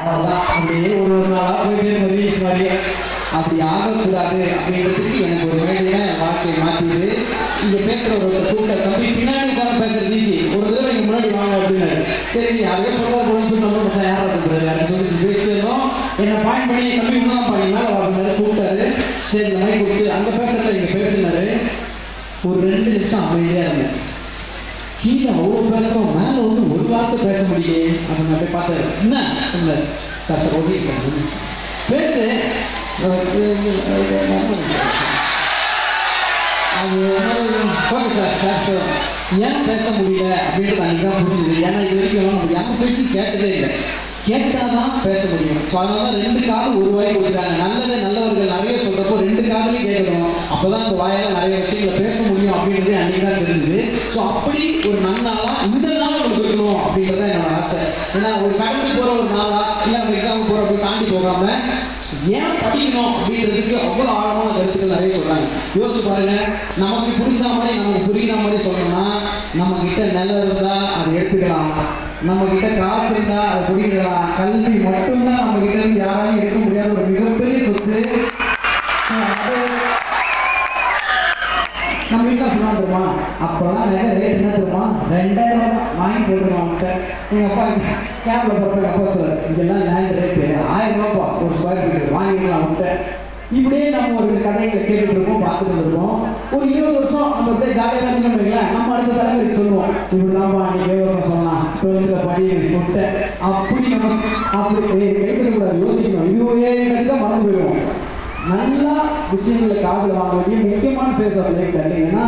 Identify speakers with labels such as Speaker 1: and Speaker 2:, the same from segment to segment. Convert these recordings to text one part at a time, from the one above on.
Speaker 1: அவ்வளோதான். அப்படியே ஒரு நாளாக போயிட்டு ரீல்ஸ் மாதிரியே அப்படி ஆகக்கூடாது அப்படின்றதுக்கு எனக்கு ஒரு வேலையை வாழ்க்கையை மாற்றிது. இங்கே பேசுகிற ஒரு கூட்ட தம்பி பின்னாடி உட்காந்து பேசுகிற ஈஸி, ஒரு தடவை இங்கே முன்னாடி வாங்க அப்படின்னாரு. சரி யாரையோ சொல்ல போகணும்னு சொன்னோம், மச்சா யார் பண்ணுறாரு யாருன்னு சொல்லி பேசிட்டு இருந்தோம். என்னை பாயிண்ட் பண்ணி தம்பி இன்னும் பாயிண்ட் மேலே வாங்கினாரு, கூப்பிட்டாரு. சரி இந்த மாதிரி கொடுத்து அங்கே பேசுகிறத இங்கே பேசினாரு. ஒரு 2 நிமிஷம் அமைதியாக இருந்தேன். கீழே அவ்வளோ பேசுகிறோம், மேலே வந்து ஒரு வார்த்தை பேச முடியே அப்படின்னு அப்படியே பார்த்தாரு. என்ன இல்லை சார் சார் ஓகே சார் பேசு அது ஓகே சார் சார் சார் ஏன் பேச முடியல அப்படின்றது அன்றைக்கி தான் புரிஞ்சுது. ஏன்னா இது வரைக்கும் நம்ம யாரும் பேசி கேட்டதே இல்லை, கேட்டால் தான் பேச முடியும். ஸோ அதனால தான் 2 காது ஒரு வாய் கொடுத்துட்டாங்க. நல்லவர்கள் நிறைய சொல்கிறப்போ 2 காதுலையும் கேட்கணும், அப்போ தான் அந்த வாயால் நிறைய விஷயங்களை பேச முடியும் அப்படின்றதே அன்றைக்கி தான் தெரிஞ்சுது. ஸோ அப்படி ஒரு நன்னாளாக இந்த நாள் உங்களுக்கு இருக்கணும் அப்படின்றத என்னோட ஆசை. ஏன்னா ஒரு கடந்து போகிற ஒரு நாளாக இல்லை நம்ம எக்ஸாமுக்கு போகிற அப்படி தாண்டி போகாமல் ஏன் படிக்கணும் அப்படின்றதுக்கு அவ்வளோ ஆழமான கருத்துக்கள் நிறைய சொல்கிறாங்க. யோசிச்சு பாருங்க, நமக்கு பிடிச்ச மாதிரி நமக்கு புரிகிற மாதிரி சொல்லணும்னா நம்மக்கிட்ட நிலம் இருந்தால் அதை எடுத்துக்கலாம், நம்மக்கிட்ட காசு இருந்தால் அதை பிடிக்கலாம். கல்வி மட்டும்தான் நம்மக்கிட்ட இருந்து யாராலையும் எடுக்க முடியாத ஒரு மிகப்பெரிய சொத்து. நம்ம வீட்டில் சொன்னா தெரியுமா, அப்போல்லாம் நிறைய ரேட் என்ன தெரியுமா, 2000 தான் வாங்கி போட்டுருவோம். அவன்கிட்ட எங்கள் அப்பா கேபில் போகிறப்ப எங்கள் அப்பா சொல்லுவார், இதெல்லாம் லேண்ட் ரேட்டு 1000 ரூபாப்பா ஒரு ஸ்கொயர் ஃபீட் வாங்கிக்கலாம் அவன்கிட்ட. இப்படியே நம்ம ஒரு கதைகளை கேட்டுட்டு இருப்போம், பார்த்துட்டு இருக்கோம். ஒரு 20 வருஷம் நம்ம அப்படியே ஜாலியாக இருந்தோம்ல, நம்ம அடுத்த தலைமுறைக்கு சொல்லுவோம், இப்படி தான்ப்பா அன்றைக்கி விவரம் சொல்லலாம் 12th படி முட்டை அப்படி நம்ம அப்படி கைத்தக்கூடாது, யோசிக்கணும். இதுவே தான் மறந்து போயிடுவோம். நல்லா விஷயங்களை காதில் வாங்க வேண்டிய முக்கியமான ஃபேஸ் ஆஃப் லைஃப் இல்லைங்கன்னா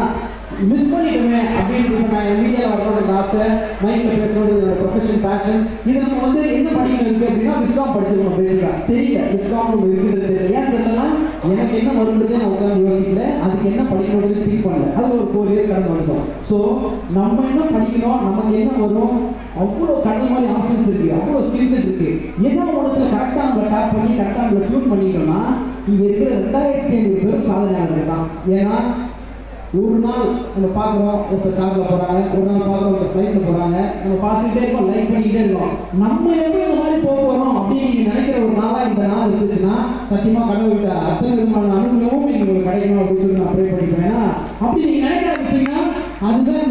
Speaker 1: மிஸ் பண்ணிட்டோமே அப்படின்னு. நான் என் மீடியாவில் வரக்கூடிய ஆசை, மைக்கில் பேசுறது என்னோட ப்ரொஃபஷன் பேஷன். இது நம்ம வந்து என்ன படிக்கணும் இருக்குது அப்படின்னா விஸ்காம் படிச்சிருக்கோம். பேசிக்கலாம் தெரியல விஸ்காம் நம்ம இருக்கிறது தெரியல. ஏன் தெரியலன்னா எனக்கு என்ன வருன்றதே நான் உட்காந்து யோசிக்கல, அதுக்கு என்ன படிக்கணும்னு திங்க் பண்ணல. அது ஒரு 4 இயர்ஸ் கடந்து வந்துட்டோம். ஸோ நம்ம என்ன படிக்கணும், நமக்கு என்ன வரும், அவ்வளோ கடல் மாதிரி ஆப்ஷன்ஸ் இருக்குது, அவ்வளோ ஸ்கில்ஸ் இருக்குது. ஏதோ ஒன்றத்தில் கரெக்டாக நம்ம டேப் பண்ணி கரெக்டாக நம்ம டியூன் பண்ணிட்டோம்னா இங்கே இருக்கிற 2500 பேரும் சாதனையாளர்கள் தான். ஏன்னா ஒரு நாள் நம்ம பார்க்குறோம் ஒருத்தர் காரில் போகிறாங்க, ஒரு நாள் பார்க்குறோம் ஒருத்தர் ஃப்ளைட்டில் போகிறாங்க, நம்ம பார்த்துக்கிட்டே இருக்கோம், லைக் பண்ணிக்கிட்டே இருக்கோம். நம்ம எப்படி இந்த மாதிரி போக போகிறோம் அப்படின்னு நீங்கள் நினைக்கிற ஒரு நாளாக இந்த நாள் இருந்துச்சுன்னா சத்தியமாக கடவுள்கிட்ட அத்தனை விதமான அனுகூலமும் நீங்கள் உங்களுக்கு கிடைக்கணும் அப்படின்னு சொல்லி நான் ப்ரே பண்ணிப்பேன். அப்படி நீங்கள் நினைக்க ஆரம்பிச்சிங்கன்னா அதுதான்